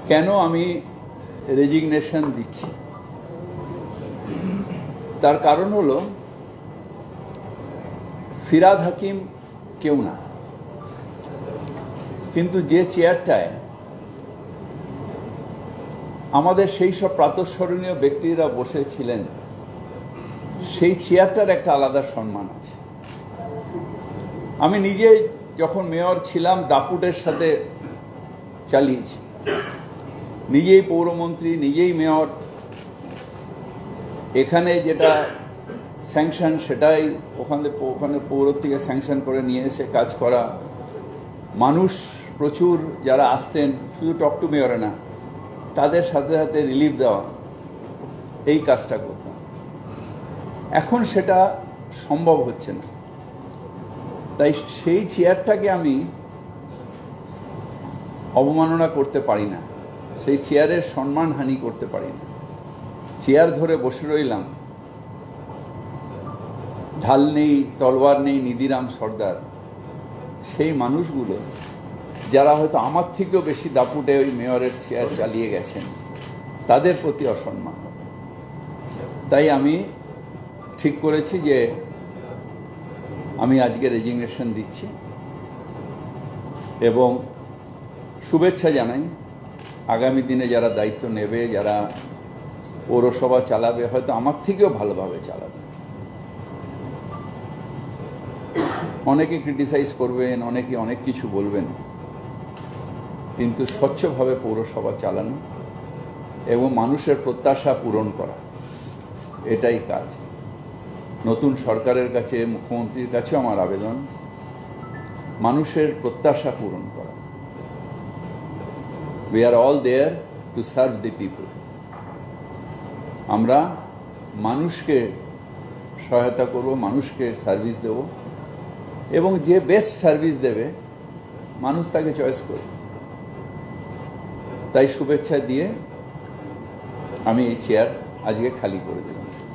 কেন আমি রেজিগনেশন দিচ্ছি তার কারণ হলো ফিরহাদ হাকিম কেউ না, কিন্তু যে চেয়ারটায় আমাদের সেই সব প্রাতঃস্মরণীয় ব্যক্তিরা বসেছিলেন সেই চেয়ারটার একটা আলাদা সম্মান আছে। আমি নিজে যখন মেয়র ছিলাম দাপুটের সাথে চালিয়েছি, নিজেই পৌরমন্ত্রী, নিজেই মেয়র, এখানে যেটা স্যাংশন সেটাই ওখানে পৌর থেকে স্যাংশন করে নিয়ে এসে কাজ করা, মানুষ প্রচুর যারা আসতেন শুধু টক টু মেয়রে না তাদের সাথে সাথে রিলিফ দেওয়া, এই কাজটা করতাম। এখন সেটা সম্ভব হচ্ছে না, তাই সেই চেয়ারটাকে আমি অবমাননা করতে পারি না, সেই চেয়ারের সম্মানহানি করতে পারি না। চেয়ার ধরে বসে রইলাম, ঢাল নেই, তলোয়ার নেই, নিধিরাম সর্দার, সেই মানুষগুলো যারা হয়তো আমার থেকেও বেশি দাপুটে ওই মেয়রের চেয়ার চালিয়ে গেছেন তাদের প্রতি অসম্মান। তাই আমি ঠিক করেছি যে আমি আজকে রেজিগনেশন দিচ্ছি এবং শুভেচ্ছা জানাই আগামী দিনে যারা দায়িত্ব নেবে, যারা পৌরসভা চালাবে, হয়তো আমার থেকেও ভালোভাবে চালাবে। অনেকে ক্রিটিসাইজ করবেন, অনেকে অনেক কিছু বলবেন, কিন্তু স্বচ্ছভাবে পৌরসভা চালানো এবং মানুষের প্রত্যাশা পূরণ করা, এটাই কাজ। নতুন সরকারের কাছে, মুখ্যমন্ত্রীর কাছেও আমার আবেদন, মানুষের প্রত্যাশা পূরণ করা। We are all there to serve the people. আমরা মানুষকে সহায়তা করব, মানুষকে সার্ভিস দেব এবং যে বেস্ট সার্ভিস দেবে মানুষ তাকে চয়েস করবে। তাই শুভেচ্ছা দিয়ে আমি এই চেয়ার আজকে খালি করে দিলাম।